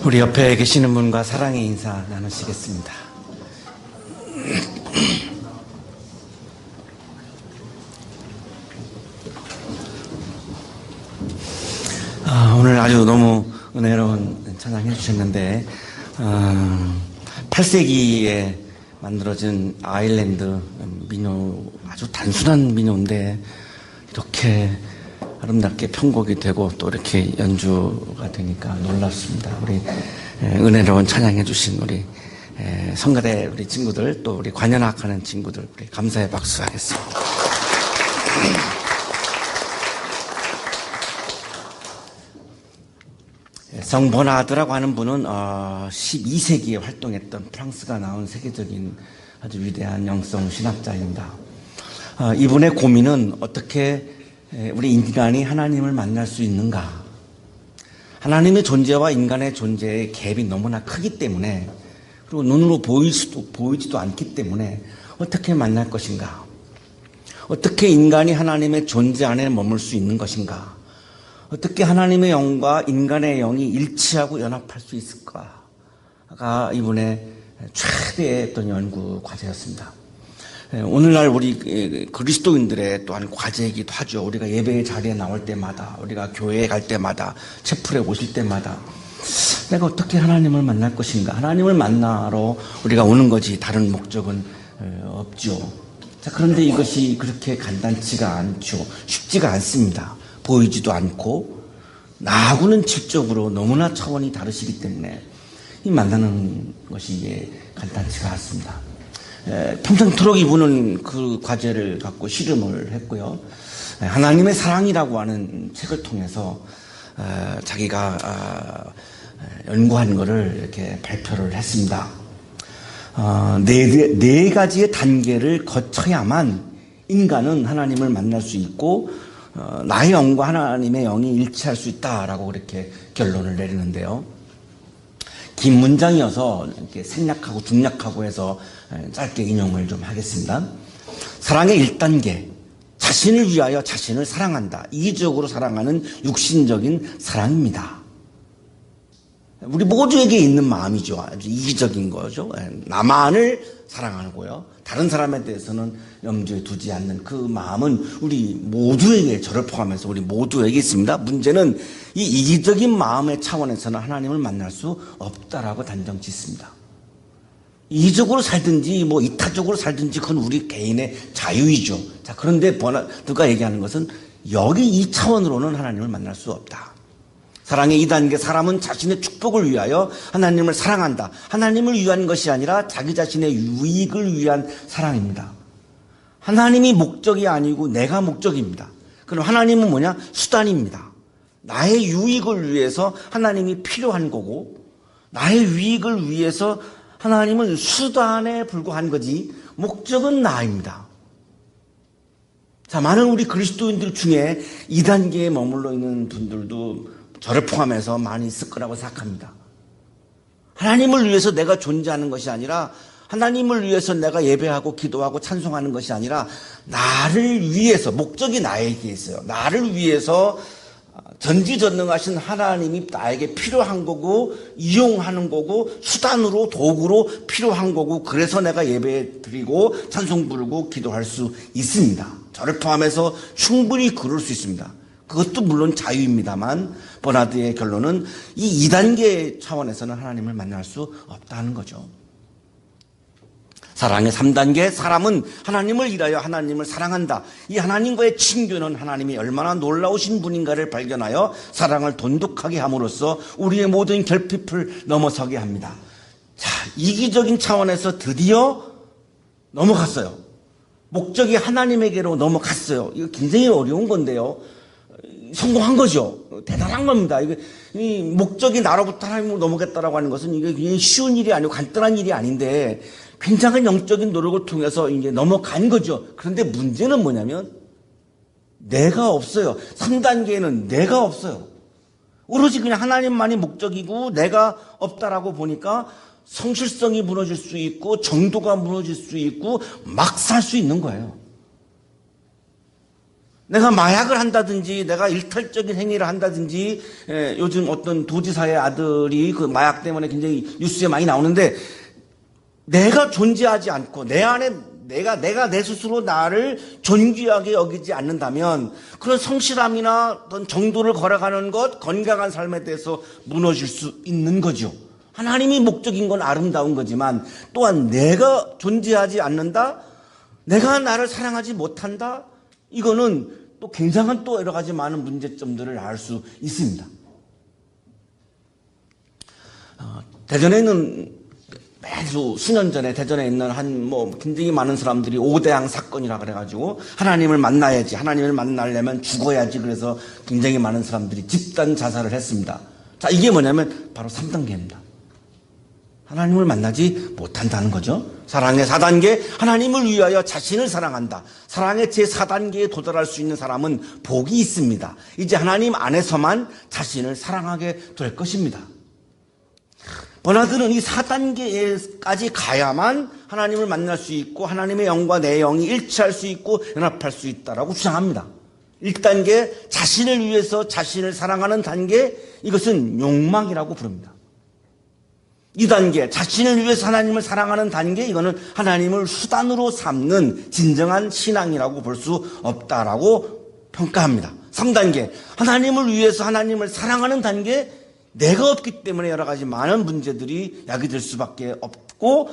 우리 옆에 계시는 분과 사랑의 인사 나누시겠습니다. 오늘 아주 너무 은혜로운 찬양해 주셨는데 8세기에 만들어진 아일랜드 민요, 아주 단순한 민요인데 이렇게 아름답게 편곡이 되고 또 이렇게 연주가 되니까 놀랍습니다. 우리 은혜로운 찬양해 주신 우리 성가대 우리 친구들, 또 우리 관현악 하는 친구들, 우리 감사의 박수 하겠습니다. 성버나드라고 하는 분은 12세기에 활동했던 프랑스가 나온 세계적인 아주 위대한 영성 신학자입니다. 이분의 고민은 어떻게 우리 인간이 하나님을 만날 수 있는가? 하나님의 존재와 인간의 존재의 갭이 너무나 크기 때문에, 그리고 눈으로 보이지도 않기 때문에 어떻게 만날 것인가? 어떻게 인간이 하나님의 존재 안에 머물 수 있는 것인가? 어떻게 하나님의 영과 인간의 영이 일치하고 연합할 수 있을까가 이분의 최대의 어떤 연구 과제였습니다. 오늘날 우리 그리스도인들의 또한 과제이기도 하죠. 우리가 예배의 자리에 나올 때마다, 우리가 교회에 갈 때마다, 채플에 오실 때마다 내가 어떻게 하나님을 만날 것인가? 하나님을 만나러 우리가 오는 거지 다른 목적은 없죠. 자, 그런데 이것이 그렇게 간단치가 않죠. 쉽지가 않습니다. 보이지도 않고 나하고는 질적으로 너무나 차원이 다르시기 때문에 이 만나는 것이 이게 간단치가 않습니다. 평생토록 이분은 그 과제를 갖고 실험을 했고요. 하나님의 사랑이라고 하는 책을 통해서 자기가 연구한 것을 이렇게 발표를 했습니다. 네 가지의 단계를 거쳐야만 인간은 하나님을 만날 수 있고 나의 영과 하나님의 영이 일치할 수 있다라고 그렇게 결론을 내리는데요. 긴 문장이어서 이렇게 생략하고 중략하고 해서 짧게 인용을 좀 하겠습니다. 사랑의 1단계, 자신을 위하여 자신을 사랑한다. 이기적으로 사랑하는 육신적인 사랑입니다. 우리 모두에게 있는 마음이죠. 아주 이기적인 거죠. 나만을 사랑하고요, 다른 사람에 대해서는 염두에 두지 않는 그 마음은 우리 모두에게, 저를 포함해서 우리 모두에게 있습니다. 문제는 이 이기적인 마음의 차원에서는 하나님을 만날 수 없다라고 단정 짓습니다. 이기적으로 살든지 뭐 이타적으로 살든지 그건 우리 개인의 자유이죠. 자, 그런데 누가 얘기하는 것은 여기 이 차원으로는 하나님을 만날 수 없다. 사랑의 2단계, 사람은 자신의 축복을 위하여 하나님을 사랑한다. 하나님을 위한 것이 아니라 자기 자신의 유익을 위한 사랑입니다. 하나님이 목적이 아니고 내가 목적입니다. 그럼 하나님은 뭐냐? 수단입니다. 나의 유익을 위해서 하나님이 필요한 거고, 나의 유익을 위해서 하나님은 수단에 불과한 거지 목적은 나입니다. 자, 많은 우리 그리스도인들 중에 2단계에 머물러 있는 분들도 저를 포함해서 많이 있을 거라고 생각합니다. 하나님을 위해서 내가 존재하는 것이 아니라, 하나님을 위해서 내가 예배하고 기도하고 찬송하는 것이 아니라, 나를 위해서, 목적이 나에게 있어요. 나를 위해서 전지전능하신 하나님이 나에게 필요한 거고, 이용하는 거고, 수단으로, 도구로 필요한 거고, 그래서 내가 예배 드리고 찬송 부르고 기도할 수 있습니다. 저를 포함해서 충분히 그럴 수 있습니다. 그것도 물론 자유입니다만, 버나드의 결론은 이 2단계 차원에서는 하나님을 만날 수 없다는 거죠. 사랑의 3단계, 사람은 하나님을 위하여 하나님을 사랑한다. 이 하나님과의 친교는 하나님이 얼마나 놀라우신 분인가를 발견하여 사랑을 돈독하게 함으로써 우리의 모든 결핍을 넘어서게 합니다. 자, 이기적인 차원에서 드디어 넘어갔어요. 목적이 하나님에게로 넘어갔어요. 이거 굉장히 어려운 건데요. 성공한 거죠. 대단한 겁니다. 이 목적이 나로부터 하나님으로 넘어갔다라고 하는 것은 이게 쉬운 일이 아니고 간단한 일이 아닌데 굉장한 영적인 노력을 통해서 이제 넘어간 거죠. 그런데 문제는 뭐냐면 내가 없어요. 3단계에는 내가 없어요. 오로지 그냥 하나님만이 목적이고 내가 없다라고 보니까 성실성이 무너질 수 있고 정도가 무너질 수 있고 막 살 수 있는 거예요. 내가 마약을 한다든지 내가 일탈적인 행위를 한다든지 요즘 어떤 도지사의 아들이 그 마약 때문에 굉장히 뉴스에 많이 나오는데 내가 존재하지 않고 내 안에 내가 내 스스로 나를 존귀하게 여기지 않는다면 그런 성실함이나 어떤 정도를 걸어가는 것, 건강한 삶에 대해서 무너질 수 있는 거죠. 하나님이 목적인 건 아름다운 거지만 또한 내가 존재하지 않는다, 내가 나를 사랑하지 못한다, 이거는 또 굉장한 또 여러 가지 많은 문제점들을 알 수 있습니다. 대전에 있는 매주 수년 전에 대전에 있는 굉장히 많은 사람들이 오대양 사건이라 그래가지고 하나님을 만나야지, 하나님을 만나려면 죽어야지, 그래서 굉장히 많은 사람들이 집단 자살을 했습니다. 자, 이게 뭐냐면 바로 3단계입니다. 하나님을 만나지 못한다는 거죠. 사랑의 4단계, 하나님을 위하여 자신을 사랑한다. 사랑의 제 4단계에 도달할 수 있는 사람은 복이 있습니다. 이제 하나님 안에서만 자신을 사랑하게 될 것입니다. 버나드는 이 4단계까지 가야만 하나님을 만날 수 있고 하나님의 영과 내 영이 일치할 수 있고 연합할 수 있다라고 주장합니다. 1단계, 자신을 위해서 자신을 사랑하는 단계, 이것은 욕망이라고 부릅니다. 2단계, 자신을 위해서 하나님을 사랑하는 단계, 이거는 하나님을 수단으로 삼는 진정한 신앙이라고 볼 수 없다라고 평가합니다. 3단계, 하나님을 위해서 하나님을 사랑하는 단계, 내가 없기 때문에 여러 가지 많은 문제들이 야기될 수밖에 없고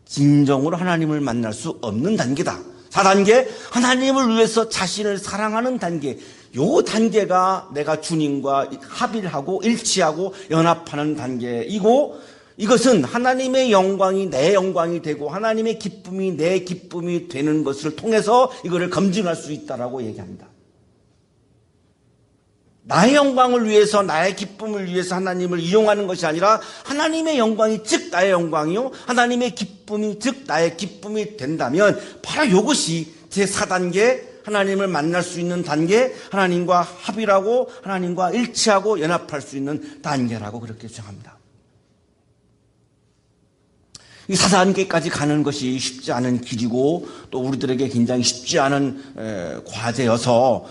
진정으로 하나님을 만날 수 없는 단계다. 4단계, 하나님을 위해서 자신을 사랑하는 단계, 요 단계가 내가 주님과 합일하고 일치하고 연합하는 단계이고, 이것은 하나님의 영광이 내 영광이 되고 하나님의 기쁨이 내 기쁨이 되는 것을 통해서 이거를 검증할 수 있다라고 얘기합니다. 나의 영광을 위해서, 나의 기쁨을 위해서 하나님을 이용하는 것이 아니라 하나님의 영광이 즉 나의 영광이요, 하나님의 기쁨이 즉 나의 기쁨이 된다면 바로 이것이 제4단계, 하나님을 만날 수 있는 단계, 하나님과 합일하고 하나님과 일치하고 연합할 수 있는 단계라고 그렇게 주장합니다. 이 4단계까지 가는 것이 쉽지 않은 길이고 또 우리들에게 굉장히 쉽지 않은 과제여서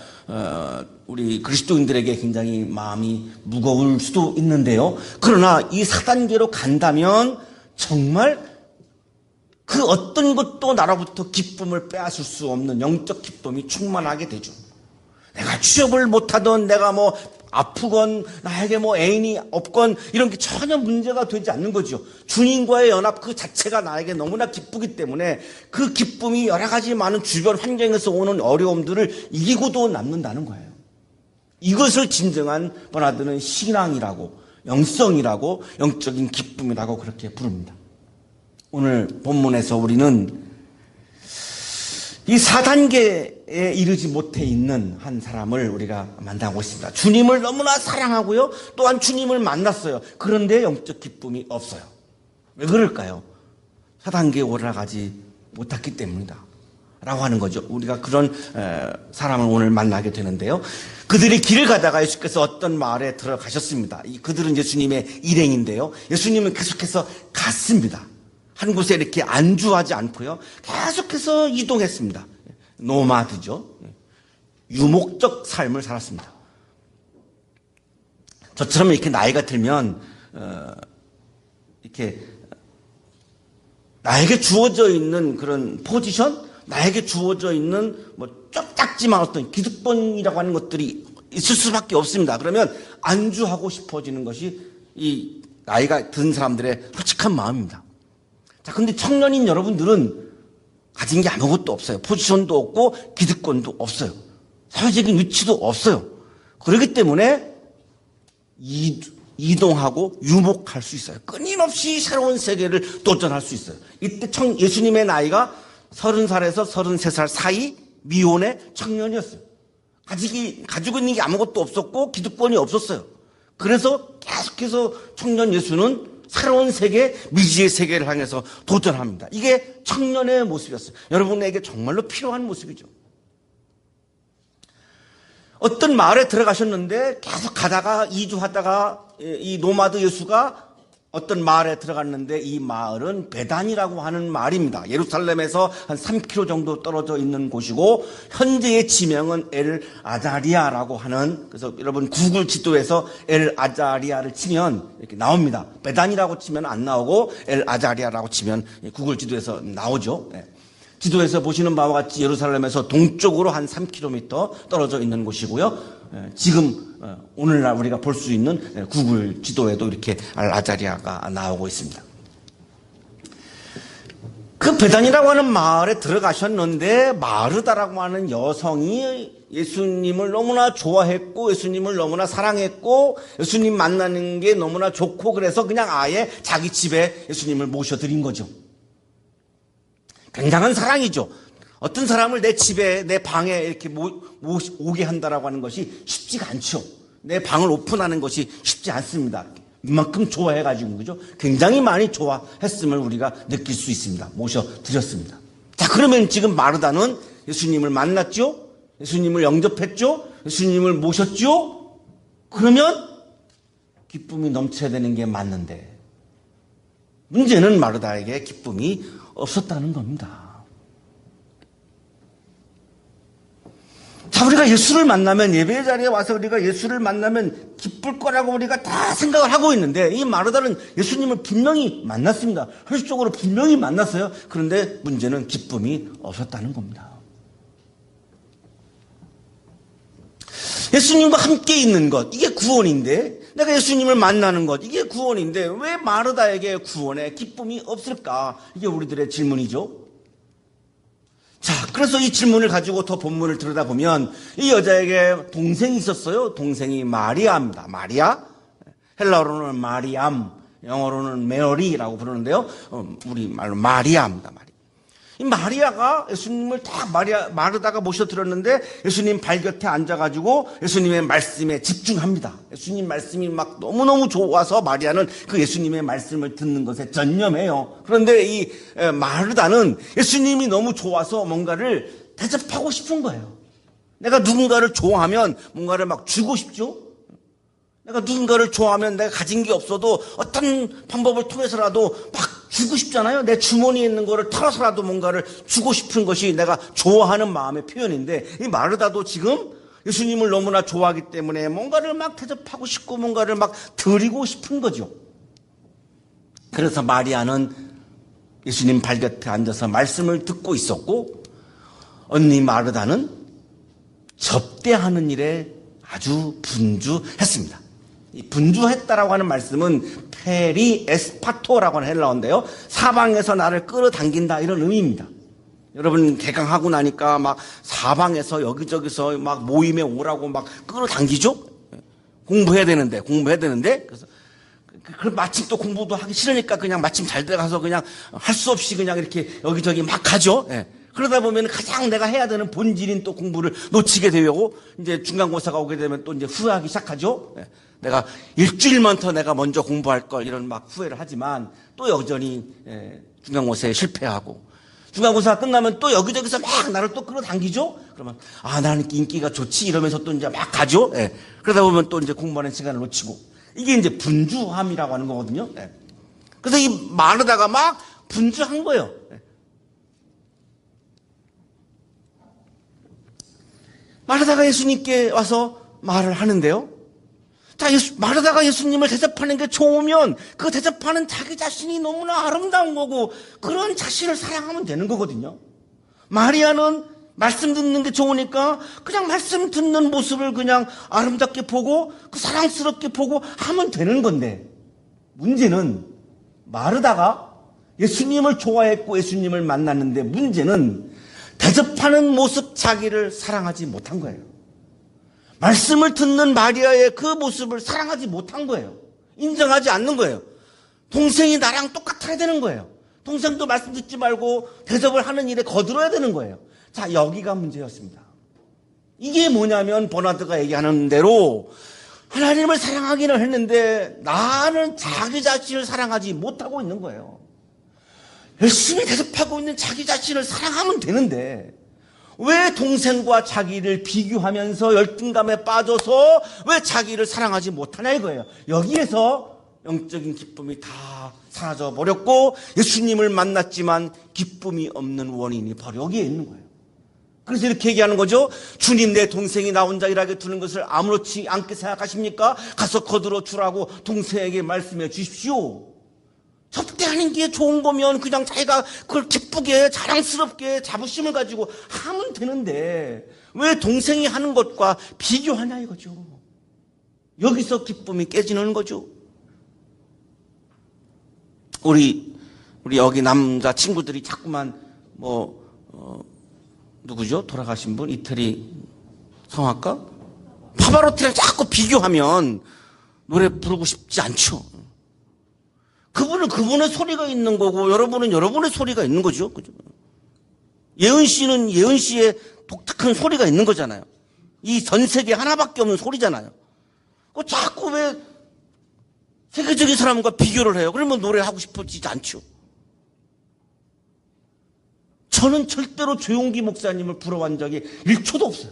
우리 그리스도인들에게 굉장히 마음이 무거울 수도 있는데요. 그러나 이 4단계로 간다면 정말 그 어떤 것도 나로부터 기쁨을 빼앗을 수 없는 영적 기쁨이 충만하게 되죠. 내가 취업을 못하던, 내가 아프건, 나에게 애인이 없건 이런 게 전혀 문제가 되지 않는 거죠. 주님과의 연합 그 자체가 나에게 너무나 기쁘기 때문에 그 기쁨이 여러 가지 많은 주변 환경에서 오는 어려움들을 이기고도 남는다는 거예요. 이것을 진정한 버나드는 신앙이라고, 영성이라고, 영적인 기쁨이라고 그렇게 부릅니다. 오늘 본문에서 우리는 이 4단계에 이르지 못해 있는 한 사람을 우리가 만나고 있습니다. 주님을 너무나 사랑하고요, 또한 주님을 만났어요. 그런데 영적 기쁨이 없어요. 왜 그럴까요? 4단계에 올라가지 못했기 때문이다 라고 하는 거죠. 우리가 그런 사람을 오늘 만나게 되는데요. 그들이 길을 가다가 예수께서 어떤 마을에 들어가셨습니다. 그들은 예수님의 일행인데요. 예수님은 계속해서 갔습니다. 한 곳에 이렇게 안주하지 않고요, 계속해서 이동했습니다. 노마드죠. 유목적 삶을 살았습니다. 저처럼 이렇게 나이가 들면 이렇게 나에게 주어져 있는 그런 포지션, 나에게 주어져 있는 좀 작지만 어떤 기득권이라고 하는 것들이 있을 수밖에 없습니다. 그러면 안주하고 싶어지는 것이 이 나이가 든 사람들의 솔직한 마음입니다. 자, 근데 청년인 여러분들은 가진 게 아무것도 없어요. 포지션도 없고 기득권도 없어요. 사회적인 위치도 없어요. 그렇기 때문에 이동하고 유목할 수 있어요. 끊임없이 새로운 세계를 도전할 수 있어요. 이때 예수님의 나이가 30살에서 33살 사이 미혼의 청년이었어요. 가지고 있는 게 아무것도 없었고 기득권이 없었어요. 그래서 계속해서 청년 예수는 새로운 세계, 미지의 세계를 향해서 도전합니다. 이게 청년의 모습이었어요. 여러분에게 정말로 필요한 모습이죠. 어떤 마을에 들어가셨는데 계속 가다가 2주 하다가 이 노마드 예수가 어떤 마을에 들어갔는데 이 마을은 베단이라고 하는 마을입니다. 예루살렘에서 한 3km 정도 떨어져 있는 곳이고 현재의 지명은 엘 아자리아라고 하는, 그래서 여러분 구글 지도에서 엘 아자리아를 치면 이렇게 나옵니다. 베단이라고 치면 안 나오고 엘 아자리아라고 치면 구글 지도에서 나오죠. 네. 지도에서 보시는 바와 같이 예루살렘에서 동쪽으로 한 3km 떨어져 있는 곳이고요. 지금 오늘날 우리가 볼 수 있는 구글 지도에도 이렇게 아자리아가 나오고 있습니다. 그 베단이라고 하는 마을에 들어가셨는데 마르다라고 하는 여성이 예수님을 너무나 좋아했고 예수님을 너무나 사랑했고 예수님 만나는 게 너무나 좋고 그래서 그냥 아예 자기 집에 예수님을 모셔드린 거죠. 굉장한 사랑이죠. 어떤 사람을 내 집에, 내 방에 이렇게 오게 한다라고 하는 것이 쉽지가 않죠. 내 방을 오픈하는 것이 쉽지 않습니다. 이만큼 좋아해가지고, 그죠? 굉장히 많이 좋아했음을 우리가 느낄 수 있습니다. 모셔드렸습니다. 자, 그러면 지금 마르다는 예수님을 만났죠? 예수님을 영접했죠? 예수님을 모셨죠? 그러면 기쁨이 넘쳐야 되는 게 맞는데, 문제는 마르다에게 기쁨이 없었다는 겁니다. 자, 우리가 예수를 만나면, 예배 자리에 와서 우리가 예수를 만나면 기쁠 거라고 우리가 다 생각을 하고 있는데, 이 마르다는 예수님을 분명히 만났습니다. 현실적으로 분명히 만났어요. 그런데 문제는 기쁨이 없었다는 겁니다. 예수님과 함께 있는 것, 이게 구원인데, 내가 예수님을 만나는 것, 이게 구원인데 왜 마르다에게 구원에 기쁨이 없을까? 이게 우리들의 질문이죠. 자, 그래서 이 질문을 가지고 더 본문을 들여다보면 이 여자에게 동생이 있었어요. 동생이 마리아입니다. 마리아, 헬라어로는 마리암, 영어로는 메어리라고 부르는데요. 우리 말로 마리아입니다. 이 마리아가 예수님을 딱 마르다가 모셔드렸는데 예수님 발곁에 앉아가지고 예수님의 말씀에 집중합니다. 예수님 말씀이 막 너무너무 좋아서 마리아는 그 예수님의 말씀을 듣는 것에 전념해요. 그런데 이 마르다는 예수님이 너무 좋아서 뭔가를 대접하고 싶은 거예요. 내가 누군가를 좋아하면 뭔가를 막 주고 싶죠. 내가 누군가를 좋아하면 내가 가진 게 없어도 어떤 방법을 통해서라도 막 주고 싶잖아요. 내 주머니에 있는 거를 털어서라도 뭔가를 주고 싶은 것이 내가 좋아하는 마음의 표현인데, 이 마르다도 지금 예수님을 너무나 좋아하기 때문에 뭔가를 막 대접하고 싶고 뭔가를 막 드리고 싶은 거죠. 그래서 마리아는 예수님 발곁에 앉아서 말씀을 듣고 있었고, 언니 마르다는 접대하는 일에 아주 분주했습니다. 이 분주했다라고 하는 말씀은 페리 에스파토라고 하는 헬라어인데요. 사방에서 나를 끌어당긴다, 이런 의미입니다. 여러분 개강하고 나니까 막 사방에서 여기저기서 막 모임에 오라고 막 끌어당기죠. 공부해야 되는데 그래서 마침 또 공부도 하기 싫으니까 그냥 마침 잘 돼가서 그냥 할 수 없이 그냥 이렇게 여기저기 막 가죠. 예. 그러다 보면 가장 내가 해야 되는 본질인 또 공부를 놓치게 되고, 이제 중간고사가 오게 되면 또 이제 후회하기 시작하죠. 예. 내가 일주일만 더 내가 먼저 공부할 걸, 이런 막 후회를 하지만 또 여전히 중간고사에 실패하고, 중간고사가 끝나면 또 여기저기서 막 나를 또 끌어당기죠. 그러면 나는 인기가 좋지 이러면서 또 이제 막 가죠. 예. 그러다 보면 또 이제 공부하는 시간을 놓치고, 이게 이제 분주함이라고 하는 거거든요. 예. 그래서 이 마르다가 막 분주한 거예요. 예. 마르다가 예수님께 와서 말을 하는데요. 자, 마르다가 예수님을 대접하는 게 좋으면 그 대접하는 자기 자신이 너무나 아름다운 거고, 그런 자신을 사랑하면 되는 거거든요. 마리아는 말씀 듣는 게 좋으니까 그냥 말씀 듣는 모습을 그냥 아름답게 보고 그 사랑스럽게 보고 하면 되는 건데, 문제는 마르다가 예수님을 좋아했고 예수님을 만났는데, 문제는 대접하는 모습 자기를 사랑하지 못한 거예요. 말씀을 듣는 마리아의 그 모습을 사랑하지 못한 거예요. 인정하지 않는 거예요. 동생이 나랑 똑같아야 되는 거예요. 동생도 말씀 듣지 말고 대접을 하는 일에 거들어야 되는 거예요. 자, 여기가 문제였습니다. 이게 뭐냐면 버나드가 얘기하는 대로 하나님을 사랑하기는 했는데 나는 자기 자신을 사랑하지 못하고 있는 거예요. 열심히 대접하고 있는 자기 자신을 사랑하면 되는데 왜 동생과 자기를 비교하면서 열등감에 빠져서 왜 자기를 사랑하지 못하냐 이거예요. 여기에서 영적인 기쁨이 다 사라져 버렸고 예수님을 만났지만 기쁨이 없는 원인이 바로 여기에 있는 거예요. 그래서 이렇게 얘기하는 거죠. 주님, 내 동생이 나 혼자 일하게 두는 것을 아무렇지 않게 생각하십니까? 가서 거들어 주라고 동생에게 말씀해 주십시오. 접대하는 게 좋은 거면 그냥 자기가 그걸 기쁘게 자랑스럽게 자부심을 가지고 하면 되는데 왜 동생이 하는 것과 비교하냐 이거죠. 여기서 기쁨이 깨지는 거죠. 우리 여기 남자 친구들이 자꾸만 누구죠? 돌아가신 분? 이태리 성악가? 파바로티랑 자꾸 비교하면 노래 부르고 싶지 않죠. 그분은 그분의 소리가 있는 거고 여러분은 여러분의 소리가 있는 거죠. 그죠? 예은 씨는 예은 씨의 독특한 소리가 있는 거잖아요. 이 전 세계에 하나밖에 없는 소리잖아요. 자꾸 왜 세계적인 사람과 비교를 해요? 그러면 노래하고 싶어지지 않죠. 저는 절대로 조용기 목사님을 부러워한 적이 1초도 없어요.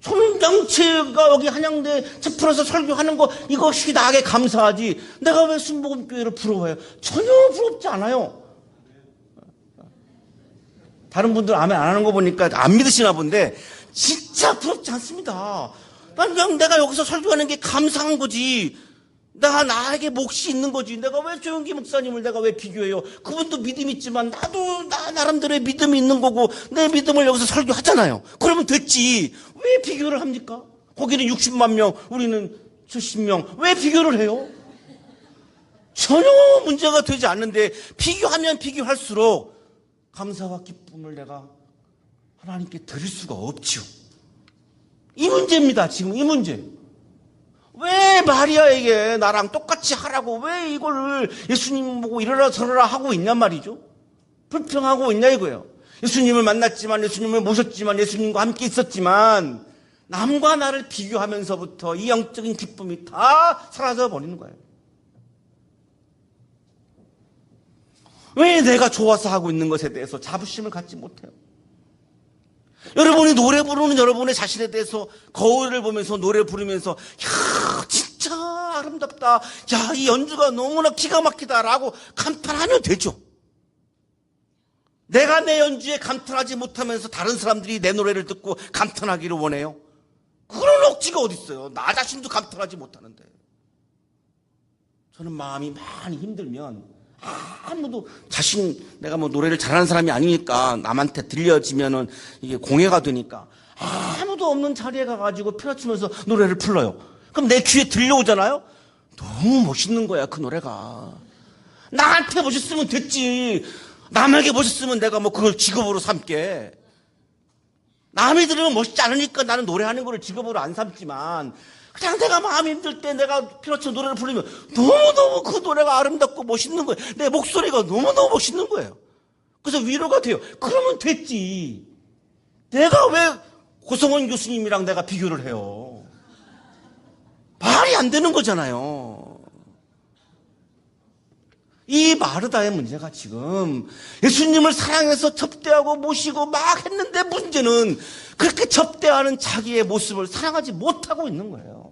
저는 양채가 여기 한양대 체풀에서 설교하는 거 이것이 나에게 감사하지 내가 왜 순복음교회를 부러워해요? 전혀 부럽지 않아요. 다른 분들 아멘 안 하는 거 보니까 안 믿으시나 본데 진짜 부럽지 않습니다. 그냥 내가 여기서 설교하는 게 감사한 거지. 나에게 몫이 있는 거지. 내가 왜 조용기 목사님을 내가 왜 비교해요? 그분도 믿음 있지만 나도 나름대로의 믿음이 있는 거고 내 믿음을 여기서 설교하잖아요. 그러면 됐지. 왜 비교를 합니까? 거기는 60만 명, 우리는 70명. 왜 비교를 해요? 전혀 문제가 되지 않는데 비교하면 비교할수록 감사와 기쁨을 내가 하나님께 드릴 수가 없죠. 이 문제입니다. 지금 이 문제. 왜 마리아에게 나랑 똑같이 하라고 왜 이걸 예수님 보고 이러라 저러라 하고 있냔 말이죠. 불평하고 있냐 이거예요. 예수님을 만났지만 예수님을 모셨지만 예수님과 함께 있었지만 남과 나를 비교하면서부터 이 영적인 기쁨이 다 사라져 버리는 거예요. 왜 내가 좋아서 하고 있는 것에 대해서 자부심을 갖지 못해요? 여러분이 노래 부르는 여러분의 자신에 대해서 거울을 보면서 노래 부르면서 야 진짜 아름답다. 야 이 연주가 너무나 기가 막히다라고 감탄하면 되죠. 내가 내 연주에 감탄하지 못하면서 다른 사람들이 내 노래를 듣고 감탄하기를 원해요. 그런 억지가 어디 있어요. 나 자신도 감탄하지 못하는데. 저는 마음이 많이 힘들면 아무도 내가 노래를 잘하는 사람이 아니니까 남한테 들려지면은 이게 공해가 되니까 아무도 없는 자리에 가가지고 피라치면서 노래를 불러요. 그럼 내 귀에 들려오잖아요? 너무 멋있는 거야, 그 노래가. 나한테 멋있으면 됐지. 남에게 멋있으면 내가 그걸 직업으로 삼게. 남이 들으면 멋있지 않으니까 나는 노래하는 거를 직업으로 안 삼지만 그냥 내가 마음이 힘들 때 내가 피라치 노래를 부르면 너무너무 그 노래가 아름답고 멋있는 거예요. 내 목소리가 너무너무 멋있는 거예요. 그래서 위로가 돼요. 그러면 됐지. 내가 왜 고성원 교수님이랑 내가 비교를 해요? 말이 안 되는 거잖아요. 이 마르다의 문제가 지금 예수님을 사랑해서 접대하고 모시고 막 했는데 문제는 그렇게 접대하는 자기의 모습을 사랑하지 못하고 있는 거예요.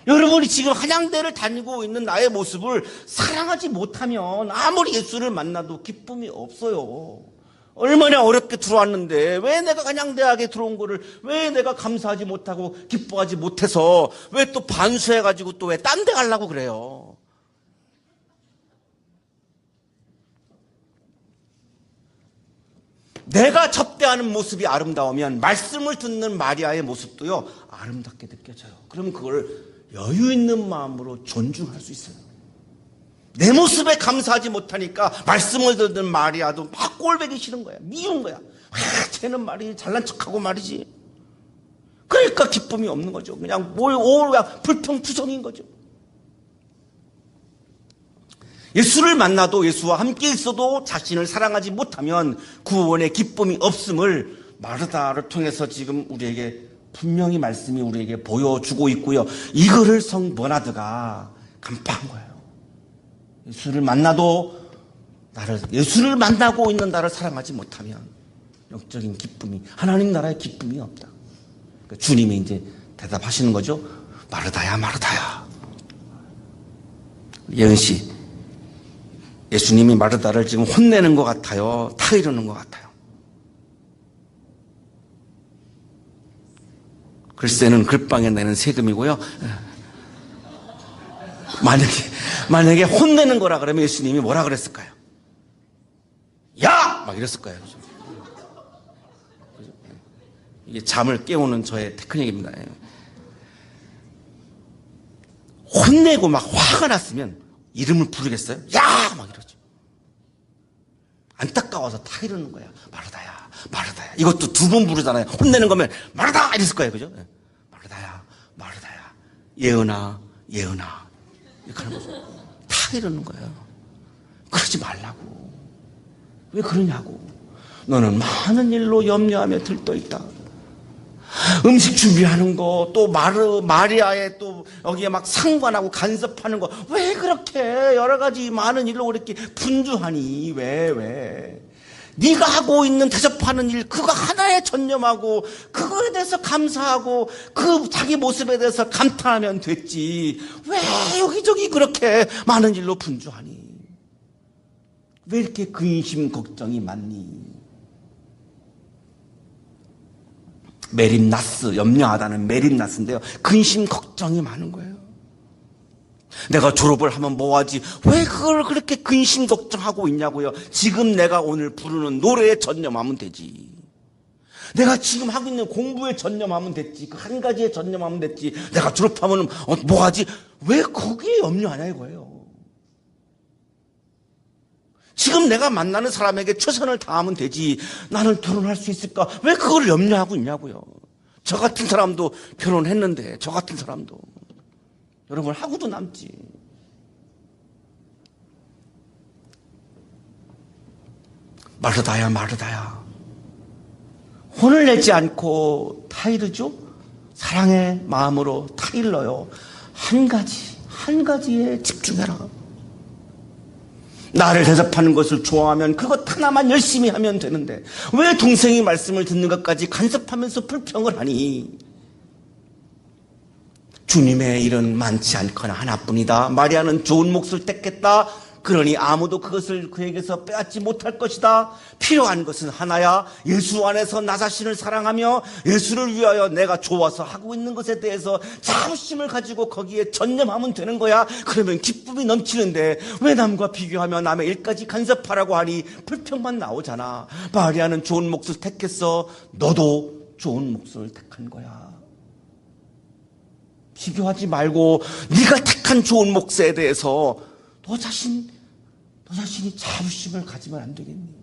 여러분이 지금 한양대를 다니고 있는 나의 모습을 사랑하지 못하면 아무리 예수를 만나도 기쁨이 없어요. 얼마나 어렵게 들어왔는데 왜 내가 한양대학에 들어온 거를 왜 내가 감사하지 못하고 기뻐하지 못해서 왜 또 반수해가지고 또 왜 딴 데 가려고 그래요. 내가 접대하는 모습이 아름다우면 말씀을 듣는 마리아의 모습도요 아름답게 느껴져요. 그럼 그걸 여유 있는 마음으로 존중할 수 있어요. 내 모습에 감사하지 못하니까 말씀을 듣는 마리아도 막 꼴보기 싫은 거야. 미운 거야. 쟤는 말이 잘난 척하고 말이지. 그러니까 기쁨이 없는 거죠. 그냥 불평투성인 거죠. 예수를 만나도 예수와 함께 있어도 자신을 사랑하지 못하면 구원의 기쁨이 없음을 마르다를 통해서 지금 우리에게 분명히 말씀이 우리에게 보여주고 있고요. 이거를 성 버나드가 간파한 거예요. 예수를 만나고 있는 나를 사랑하지 못하면 영적인 기쁨이, 하나님 나라의 기쁨이 없다. 그러니까 주님이 이제 대답하시는 거죠. 마르다야, 마르다야. 예은 씨, 예수님이 마르다를 지금 혼내는 것 같아요? 타이르는 것 같아요? 글쎄는 글방에 내는 세금이고요. 만약에 혼내는 거라 그러면 예수님이 뭐라 그랬을까요? 야! 막 이랬을 거예요. 이게 잠을 깨우는 저의 테크닉입니다. 혼내고 막 화가 났으면 이름을 부르겠어요? 야! 막 이러죠. 안타까워서 타이르는 거야. 마르다야, 마르다야. 이것도 두 번 부르잖아요. 혼내는 거면 마르다! 이랬을 거예요. 그죠? 마르다야, 마르다야. 예은아, 예은아. 이렇게 하는 거죠. 타이르는 거예요. 그러지 말라고. 왜 그러냐고. 너는 많은 일로 염려하며 들떠있다. 음식 준비하는 거, 또 마리아의 또 여기에 막 상관하고 간섭하는 거, 왜 그렇게 여러 가지 많은 일로 그렇게 분주하니? 왜? 네가 하고 있는 대접하는 일, 그거 하나에 전념하고 그거에 대해서 감사하고 그 자기 모습에 대해서 감탄하면 됐지. 왜 여기저기 그렇게 많은 일로 분주하니? 왜 이렇게 근심 걱정이 많니? 메림나스, 염려하다는 메림나스인데요. 근심 걱정이 많은 거예요. 내가 졸업을 하면 뭐하지? 왜 그걸 그렇게 근심 걱정하고 있냐고요. 지금 내가 오늘 부르는 노래에 전념하면 되지. 내가 지금 하고 있는 공부에 전념하면 됐지. 그 한 가지에 전념하면 됐지. 내가 졸업하면 뭐하지? 왜 거기에 염려하냐 이거예요. 지금 내가 만나는 사람에게 최선을 다하면 되지. 나는 결혼할 수 있을까? 왜 그걸 염려하고 있냐고요. 저 같은 사람도 결혼했는데, 저 같은 사람도 여러분 하고도 남지. 마르다야, 마르다야. 혼을 내지 않고 타이르죠? 사랑의 마음으로 타일러요. 한 가지에 집중해라. 나를 대접하는 것을 좋아하면 그것 하나만 열심히 하면 되는데 왜 동생이 말씀을 듣는 것까지 간섭하면서 불평을 하니? 주님의 일은 많지 않거나 하나뿐이다. 마리아는 좋은 몫을 뗐겠다. 그러니 아무도 그것을 그에게서 빼앗지 못할 것이다. 필요한 것은 하나야. 예수 안에서 나 자신을 사랑하며 예수를 위하여 내가 좋아서 하고 있는 것에 대해서 자부심을 가지고 거기에 전념하면 되는 거야. 그러면 기쁨이 넘치는데 왜 남과 비교하며 남의 일까지 간섭하라고 하니? 불평만 나오잖아. 마리아는 좋은 몫을 택했어. 너도 좋은 몫을 택한 거야. 비교하지 말고 네가 택한 좋은 몫에 대해서 너 자신이 자부심을 가지면 안 되겠니?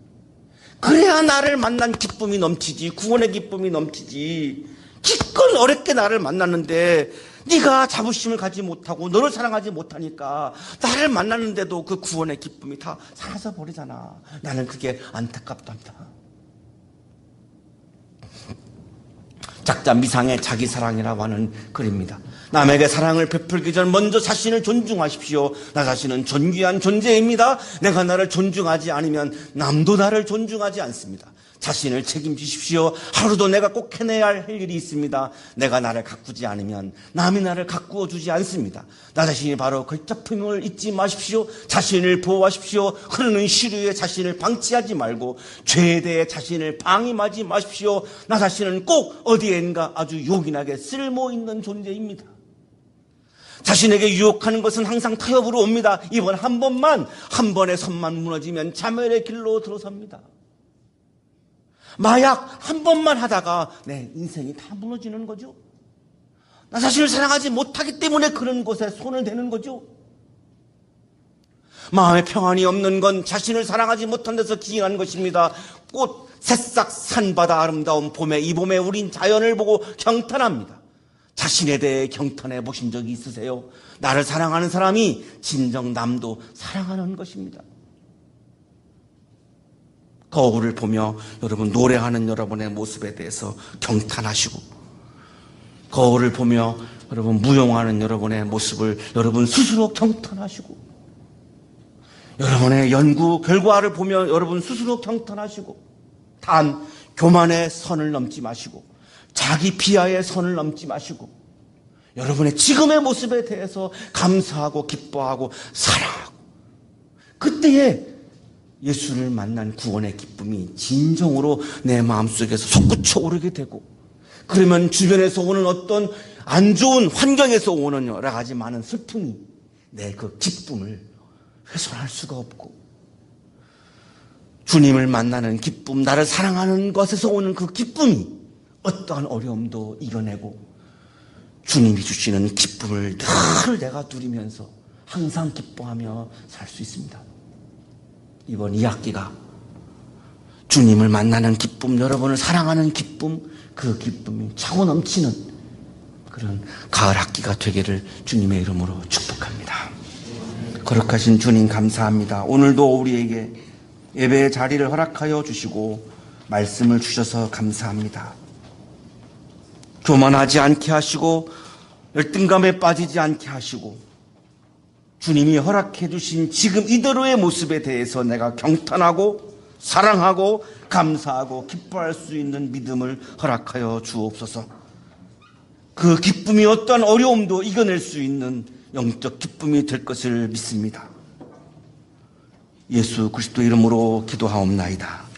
그래야 나를 만난 기쁨이 넘치지. 구원의 기쁨이 넘치지. 기껏 어렵게 나를 만났는데 네가 자부심을 가지 못하고 너를 사랑하지 못하니까 나를 만났는데도 그 구원의 기쁨이 다 사라져 버리잖아. 나는 그게 안타깝답니다. 작자 미상의 자기 사랑이라고 하는 글입니다. 남에게 사랑을 베풀기 전 먼저 자신을 존중하십시오. 나 자신은 존귀한 존재입니다. 내가 나를 존중하지 않으면 남도 나를 존중하지 않습니다. 자신을 책임지십시오. 하루도 내가 꼭 해내야 할 일이 있습니다. 내가 나를 가꾸지 않으면 남이 나를 가꾸어 주지 않습니다. 나 자신이 바로 걸작품을 잊지 마십시오. 자신을 보호하십시오. 흐르는 시류에 자신을 방치하지 말고 죄에 대해 자신을 방임하지 마십시오. 나 자신은 꼭 어디엔가 아주 요긴하게 쓸모있는 존재입니다. 자신에게 유혹하는 것은 항상 타협으로 옵니다. 이번 한 번의 선만 무너지면 자멸의 길로 들어섭니다. 마약 한 번만 하다가 내 인생이 다 무너지는 거죠. 나 자신을 사랑하지 못하기 때문에 그런 곳에 손을 대는 거죠. 마음에 평안이 없는 건 자신을 사랑하지 못한 데서 기인한 것입니다. 꽃 새싹 산바다 아름다운 봄에 이 봄에 우린 자연을 보고 경탄합니다. 자신에 대해 경탄해 보신 적이 있으세요? 나를 사랑하는 사람이 진정 남도 사랑하는 것입니다. 거울을 보며 여러분 노래하는 여러분의 모습에 대해서 경탄하시고, 거울을 보며 여러분 무용하는 여러분의 모습을 여러분 스스로 경탄하시고, 여러분의 연구 결과를 보며 여러분 스스로 경탄하시고, 단 교만의 선을 넘지 마시고 자기 비하의 선을 넘지 마시고 여러분의 지금의 모습에 대해서 감사하고 기뻐하고 사랑하고, 그때에 예수를 만난 구원의 기쁨이 진정으로 내 마음속에서 솟구쳐 오르게 되고, 그러면 주변에서 오는 어떤 안 좋은 환경에서 오는 여러 가지 많은 슬픔이 내 그 기쁨을 훼손할 수가 없고, 주님을 만나는 기쁨, 나를 사랑하는 것에서 오는 그 기쁨이 어떠한 어려움도 이겨내고 주님이 주시는 기쁨을 늘 내가 누리면서 항상 기뻐하며 살 수 있습니다. 이번 2학기가 주님을 만나는 기쁨, 여러분을 사랑하는 기쁨, 그 기쁨이 차고 넘치는 그런 가을 학기가 되기를 주님의 이름으로 축복합니다. 거룩하신 주님 감사합니다. 오늘도 우리에게 예배의 자리를 허락하여 주시고 말씀을 주셔서 감사합니다. 교만하지 않게 하시고 열등감에 빠지지 않게 하시고, 주님이 허락해 주신 지금 이대로의 모습에 대해서 내가 경탄하고 사랑하고 감사하고 기뻐할 수 있는 믿음을 허락하여 주옵소서. 그 기쁨이 어떠한 어려움도 이겨낼 수 있는 영적 기쁨이 될 것을 믿습니다. 예수 그리스도 이름으로 기도하옵나이다.